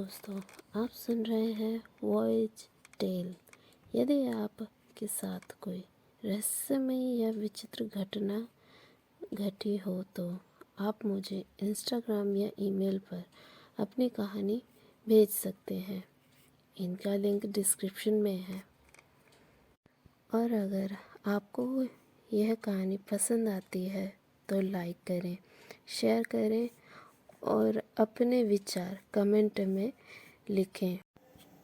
दोस्तों, आप सुन रहे हैं वॉइस टेल। यदि आपके साथ कोई रहस्यमय या विचित्र घटना घटी हो तो आप मुझे इंस्टाग्राम या ईमेल पर अपनी कहानी भेज सकते हैं। इनका लिंक डिस्क्रिप्शन में है। और अगर आपको यह कहानी पसंद आती है तो लाइक करें, शेयर करें और अपने विचार कमेंट में लिखें।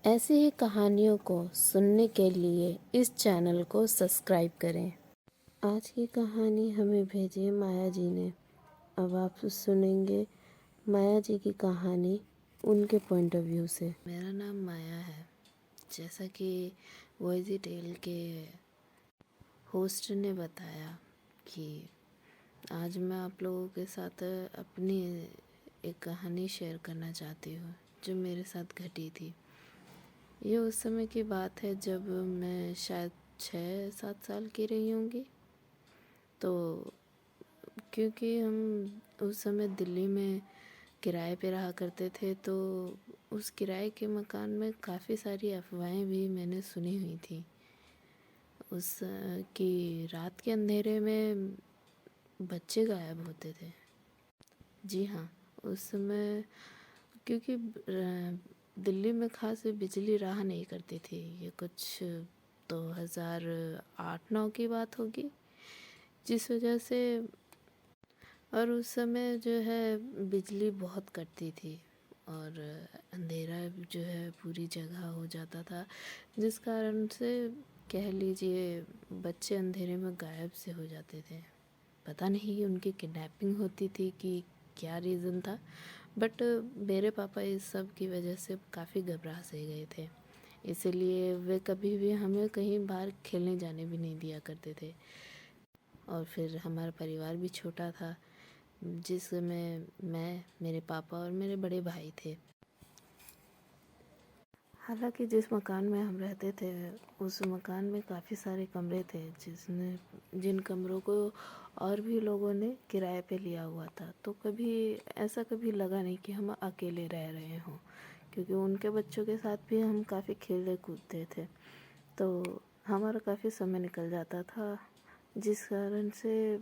ऐसी ही कहानियों को सुनने के लिए इस चैनल को सब्सक्राइब करें। आज की कहानी हमें भेजी माया जी ने। अब आप सुनेंगे माया जी की कहानी उनके पॉइंट ऑफ व्यू से। मेरा नाम माया है। जैसा कि वॉइस टेल के होस्ट ने बताया कि आज मैं आप लोगों के साथ अपनी एक कहानी शेयर करना चाहती हूँ जो मेरे साथ घटी थी। ये उस समय की बात है जब मैं शायद 6-7 साल की रही होंगी। तो क्योंकि हम उस समय दिल्ली में किराए पे रहा करते थे, तो उस किराए के मकान में काफ़ी सारी अफवाहें भी मैंने सुनी हुई थी। उस कि रात के अंधेरे में बच्चे गायब होते थे। जी हाँ, उस समय क्योंकि दिल्ली में खास बिजली रहा नहीं करती थी। ये कुछ 2008-9 की बात होगी, जिस वजह से। और उस समय जो है बिजली बहुत कटती थी और अंधेरा जो है पूरी जगह हो जाता था, जिस कारण से कह लीजिए बच्चे अंधेरे में गायब से हो जाते थे। पता नहीं उनकी किडनैपिंग होती थी कि क्या रीज़न था, बट मेरे पापा इस सब की वजह से काफ़ी घबरा से गए थे। इसीलिए वे कभी भी हमें कहीं बाहर खेलने जाने भी नहीं दिया करते थे। और फिर हमारा परिवार भी छोटा था, जिसमें मैं, मेरे पापा और मेरे बड़े भाई थे। हालांकि जिस मकान में हम रहते थे उस मकान में काफ़ी सारे कमरे थे, जिन कमरों को और भी लोगों ने किराए पे लिया हुआ था। तो कभी ऐसा कभी लगा नहीं कि हम अकेले रह रहे हों, क्योंकि उनके बच्चों के साथ भी हम काफ़ी खेलते कूदते थे। तो हमारा काफ़ी समय निकल जाता था, जिस कारण से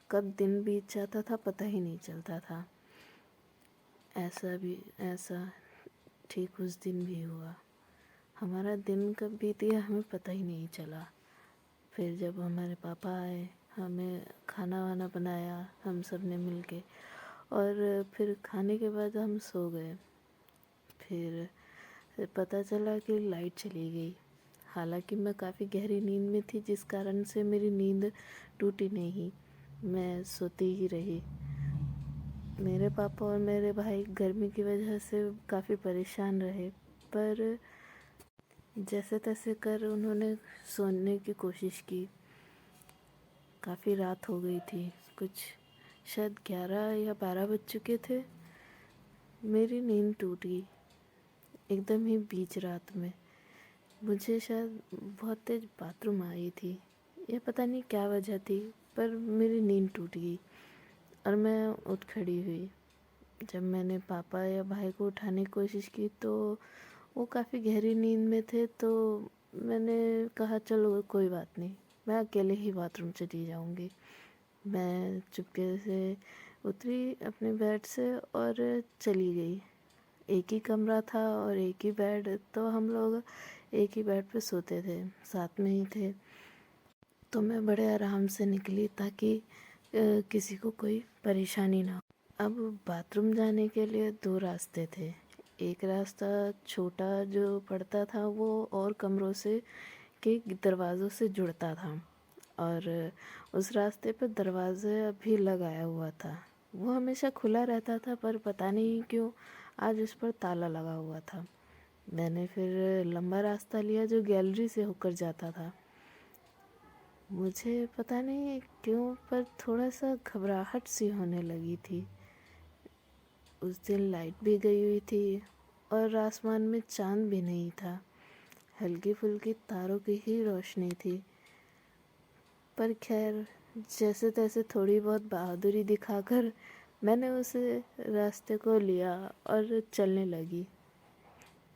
कब दिन बीत जाता था पता ही नहीं चलता था। ऐसा ठीक उस दिन भी हुआ। हमारा दिन कब बीत गया हमें पता ही नहीं चला। फिर जब हमारे पापा आए, हमें खाना वाना बनाया हम सब ने मिल के, और फिर खाने के बाद हम सो गए। फिर पता चला कि लाइट चली गई। हालांकि मैं काफ़ी गहरी नींद में थी, जिस कारण से मेरी नींद टूटी नहीं, मैं सोती ही रही। मेरे पापा और मेरे भाई गर्मी की वजह से काफ़ी परेशान रहे, पर जैसे तैसे कर उन्होंने सोने की कोशिश की। काफ़ी रात हो गई थी, कुछ शायद 11 या 12 बज चुके थे। मेरी नींद टूट गई एकदम ही बीच रात में। मुझे शायद बहुत तेज़ बाथरूम आई थी, ये पता नहीं क्या वजह थी, पर मेरी नींद टूट गई और मैं उठ खड़ी हुई। जब मैंने पापा या भाई को उठाने की कोशिश की तो वो काफ़ी गहरी नींद में थे। तो मैंने कहा चलो कोई बात नहीं, मैं अकेले ही बाथरूम चली जाऊंगी। मैं चुपके से उतरी अपने बेड से और चली गई। एक ही कमरा था और एक ही बेड, तो हम लोग एक ही बेड पे सोते थे, साथ में ही थे। तो मैं बड़े आराम से निकली ताकि किसी को कोई परेशानी ना हो। अब बाथरूम जाने के लिए 2 रास्ते थे। एक रास्ता छोटा जो पड़ता था वो और कमरों से के दरवाज़ों से जुड़ता था, और उस रास्ते पर दरवाज़ा भी लगाया हुआ था। वो हमेशा खुला रहता था, पर पता नहीं क्यों आज उस पर ताला लगा हुआ था। मैंने फिर लंबा रास्ता लिया जो गैलरी से होकर जाता था। मुझे पता नहीं क्यों पर थोड़ा सा घबराहट सी होने लगी थी। उस दिन लाइट भी गई हुई थी और आसमान में चांद भी नहीं था, हल्की फुल्की तारों की ही रोशनी थी। पर खैर जैसे तैसे थोड़ी बहुत बहादुरी दिखाकर मैंने उस रास्ते को लिया और चलने लगी।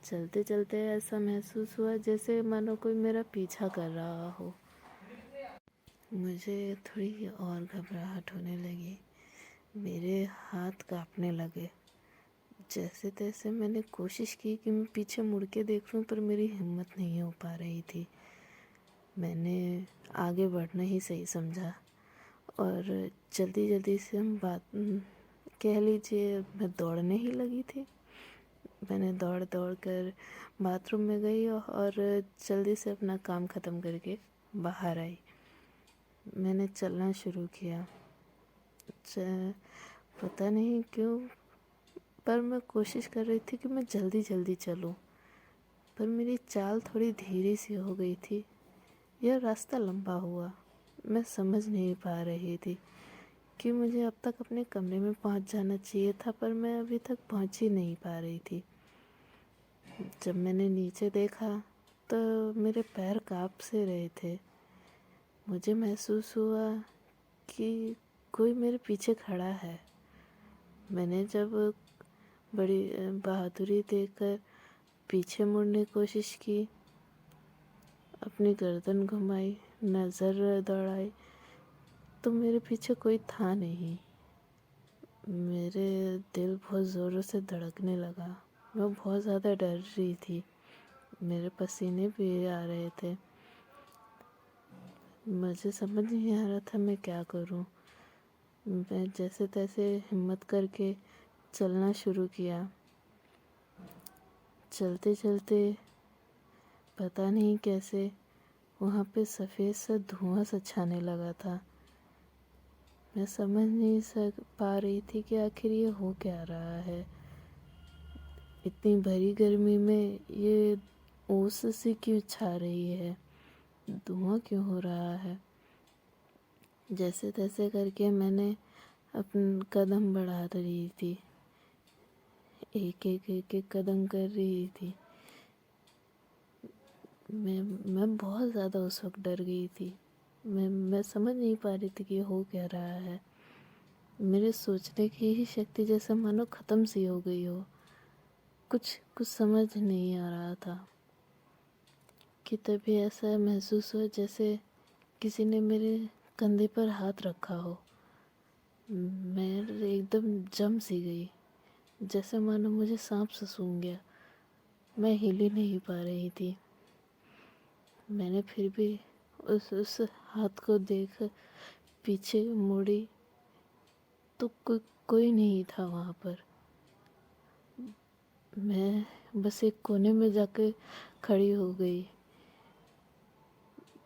चलते चलते ऐसा महसूस हुआ जैसे मानो कोई मेरा पीछा कर रहा हो। मुझे थोड़ी और घबराहट होने लगी, मेरे हाथ कांपने लगे। जैसे तैसे मैंने कोशिश की कि मैं पीछे मुड़ के देख लूं, पर मेरी हिम्मत नहीं हो पा रही थी। मैंने आगे बढ़ना ही सही समझा और जल्दी जल्दी से हम बात कह लीजिए मैं दौड़ने ही लगी थी। मैंने दौड़ दौड़ कर बाथरूम में गई और जल्दी से अपना काम ख़त्म करके बाहर आई। मैंने चलना शुरू किया। पता नहीं क्यों, पर मैं कोशिश कर रही थी कि मैं जल्दी जल्दी चलूं, पर मेरी चाल थोड़ी धीरे सी हो गई थी। यह रास्ता लंबा हुआ, मैं समझ नहीं पा रही थी कि मुझे अब तक अपने कमरे में पहुंच जाना चाहिए था, पर मैं अभी तक पहुंच ही नहीं पा रही थी। जब मैंने नीचे देखा तो मेरे पैर कांप से रहे थे। मुझे महसूस हुआ कि कोई मेरे पीछे खड़ा है। मैंने जब बड़ी बहादुरी देकर पीछे मुड़ने की कोशिश की, अपनी गर्दन घुमाई, नज़र दौड़ाई, तो मेरे पीछे कोई था नहीं। मेरे दिल बहुत ज़ोरों से धड़कने लगा। मैं बहुत ज़्यादा डर रही थी, मेरे पसीने भी आ रहे थे। मुझे समझ नहीं आ रहा था मैं क्या करूं। मैं जैसे तैसे हिम्मत करके चलना शुरू किया। चलते चलते पता नहीं कैसे वहाँ पे सफ़ेद सा धुआं सा छाने लगा था। मैं समझ नहीं पा रही थी कि आखिर ये हो क्या रहा है। इतनी भरी गर्मी में ये ओस सी क्यों छा रही है, धुआं क्यों हो रहा है। जैसे तैसे करके मैंने अपन कदम बढ़ा रही थी, एक एक एक एक कदम कर रही थी। मैं बहुत ज़्यादा उस वक्त डर गई थी। मैं समझ नहीं पा रही थी कि हो क्या रहा है। मेरे सोचने की ही शक्ति जैसे मानो ख़त्म सी हो गई हो। कुछ समझ नहीं आ रहा था कि तभी ऐसा महसूस हुआ जैसे किसी ने मेरे कंधे पर हाथ रखा हो। मैं एकदम जम सी गई, जैसे मानो मुझे सांप से सूंघ गया। मैं हिल ही नहीं पा रही थी। मैंने फिर भी उस हाथ को देख पीछे मुड़ी तो कोई नहीं था वहाँ पर। मैं बस एक कोने में जाकर खड़ी हो गई।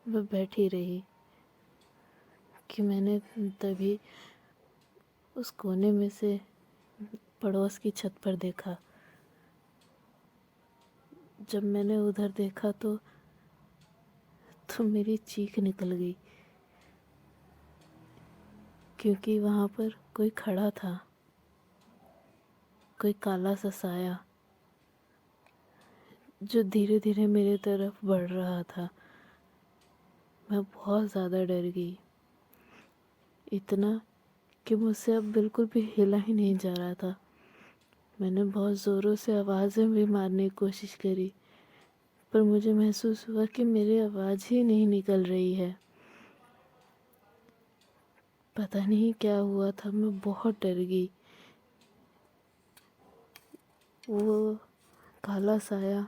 मैं बैठी रही कि मैंने तभी उस कोने में से पड़ोस की छत पर देखा। जब मैंने उधर देखा तो मेरी चीख निकल गई, क्योंकि वहाँ पर कोई खड़ा था, कोई काला सा साया जो धीरे धीरे मेरे तरफ बढ़ रहा था। मैं बहुत ज़्यादा डर गई, इतना कि मुझसे अब बिल्कुल भी हिला ही नहीं जा रहा था। मैंने बहुत ज़ोरों से आवाज़ें भी मारने की कोशिश करी, पर मुझे महसूस हुआ कि मेरी आवाज़ ही नहीं निकल रही है। पता नहीं क्या हुआ था, मैं बहुत डर गई। वो काला साया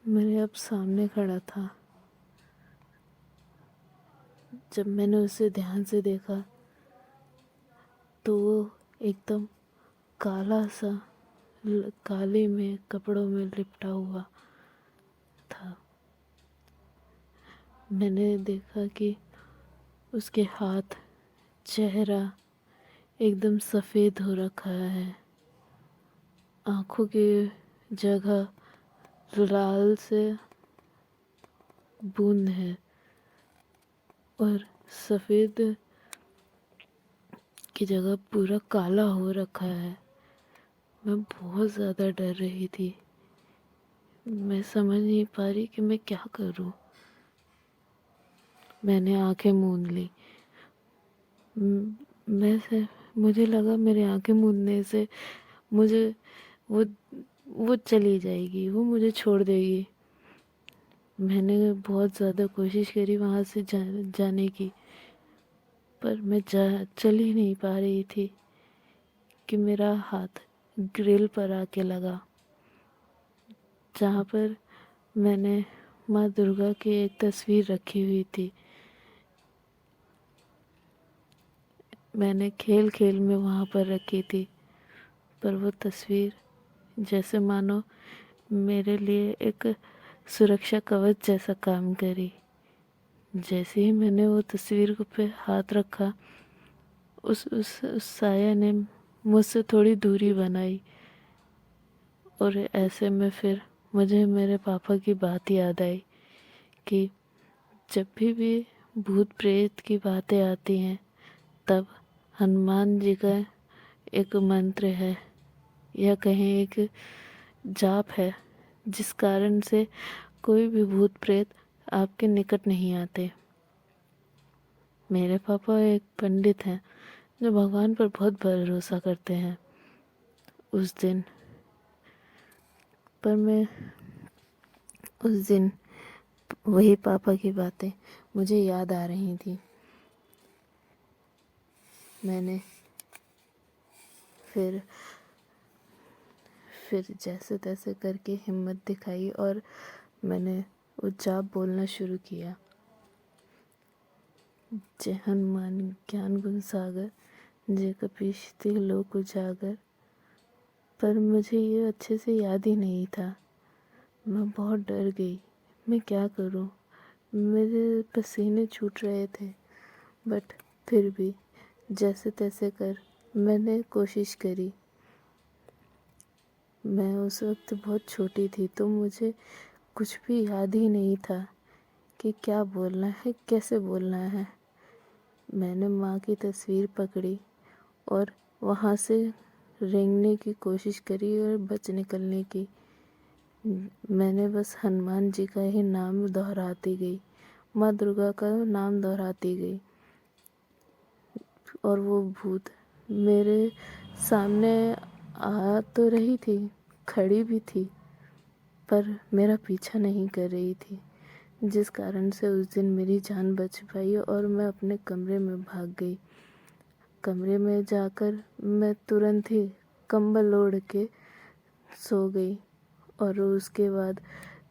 मेरे अब सामने खड़ा था। जब मैंने उसे ध्यान से देखा तो वो एकदम काला सा, काले में कपड़ों में लिपटा हुआ था। मैंने देखा कि उसके हाथ, चेहरा एकदम सफ़ेद हो रखा है। आँखों की जगह लाल से बूंद है और सफ़ेद की जगह पूरा काला हो रखा है। मैं बहुत ज़्यादा डर रही थी। मैं समझ नहीं पा रही कि मैं क्या करूं। मैंने आंखें मूंद ली। मैं से मुझे लगा मेरे आंखें मूंदने से मुझे वो वो चली जाएगी, वो मुझे छोड़ देगी। मैंने बहुत ज़्यादा कोशिश करी वहाँ से जाने की, पर मैं चल ही नहीं पा रही थी कि मेरा हाथ ग्रिल पर आके लगा, जहाँ पर मैंने माँ दुर्गा की एक तस्वीर रखी हुई थी। मैंने खेल खेल में वहाँ पर रखी थी, पर वो तस्वीर जैसे मानो मेरे लिए एक सुरक्षा कवच जैसा काम करी। जैसे ही मैंने वो तस्वीर पे हाथ रखा, उस साया ने मुझसे थोड़ी दूरी बनाई, और ऐसे में फिर मुझे मेरे पापा की बात याद आई कि जब भी भूत प्रेत की बातें आती हैं, तब हनुमान जी का एक मंत्र है या कहें एक जाप है, जिस कारण से कोई भी भूत प्रेत आपके निकट नहीं आते। मेरे पापा एक पंडित हैं जो भगवान पर बहुत भरोसा करते हैं। उस दिन पर मैं उस दिन वही पापा की बातें मुझे याद आ रही थी। मैंने फिर जैसे तैसे करके हिम्मत दिखाई और मैंने वो जाप बोलना शुरू किया। जय हनुमान ज्ञान गुण सागर, जय कपीश तिहुँ लोक उजागर। पर मुझे ये अच्छे से याद ही नहीं था। मैं बहुत डर गई, मैं क्या करूं। मेरे पसीने छूट रहे थे, बट फिर भी जैसे तैसे कर मैंने कोशिश करी। मैं उस वक्त बहुत छोटी थी, तो मुझे कुछ भी याद ही नहीं था कि क्या बोलना है, कैसे बोलना है। मैंने माँ की तस्वीर पकड़ी और वहाँ से रेंगने की कोशिश करी और बच निकलने की। मैंने बस हनुमान जी का ही नाम दोहराती गई, माँ दुर्गा का नाम दोहराती गई, और वो भूत मेरे सामने आ तो रही थी, खड़ी भी थी, पर मेरा पीछा नहीं कर रही थी, जिस कारण से उस दिन मेरी जान बच पाई और मैं अपने कमरे में भाग गई। कमरे में जाकर मैं तुरंत ही कंबल ओढ़ के सो गई, और उसके बाद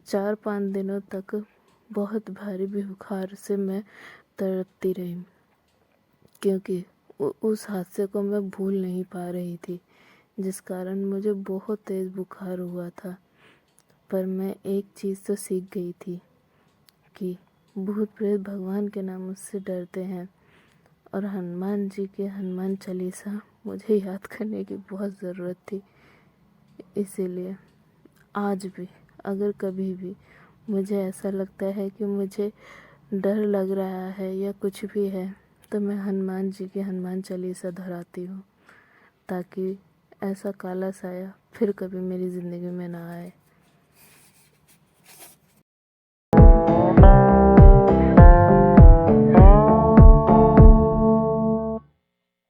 4-5 दिनों तक बहुत भारी बुखार से मैं तड़पती रही, क्योंकि उस हादसे को मैं भूल नहीं पा रही थी, जिस कारण मुझे बहुत तेज़ बुखार हुआ था। पर मैं एक चीज़ तो सीख गई थी कि भूत प्रेत भगवान के नाम से डरते हैं, और हनुमान जी के हनुमान चालीसा मुझे याद करने की बहुत ज़रूरत थी। इसीलिए आज भी अगर कभी भी मुझे ऐसा लगता है कि मुझे डर लग रहा है या कुछ भी है, तो मैं हनुमान जी की हनुमान चालीसा दोहराती हूँ, ताकि ऐसा काला साया फिर कभी मेरी ज़िंदगी में ना आए।